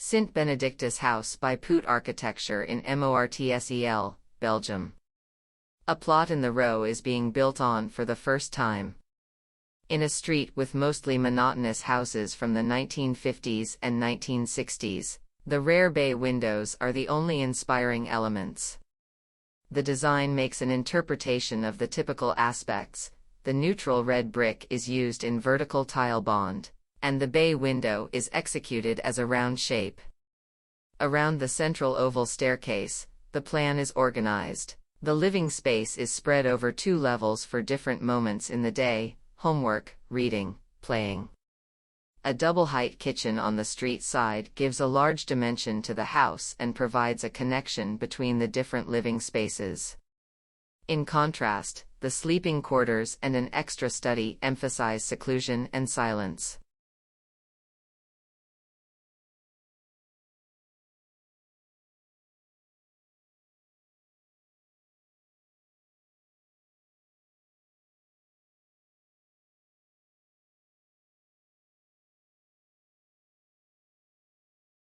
Sint Benedictus house by Poot architectuur in Mortsel, Belgium. A plot in the row is being built on for the first time. In a street with mostly monotonous houses from the 1950s and 1960s, the rare bay windows are the only inspiring elements. The design makes an interpretation of the typical aspects. The neutral red brick is used in vertical tile bond, and the bay window is executed as a round shape. Around the central oval staircase, the plan is organized. The living space is spread over 2 levels for different moments in the day: homework, reading, playing. A double-height kitchen on the street side gives a large dimension to the house and provides a connection between the different living spaces. In contrast, the sleeping quarters and an extra study emphasize seclusion and silence.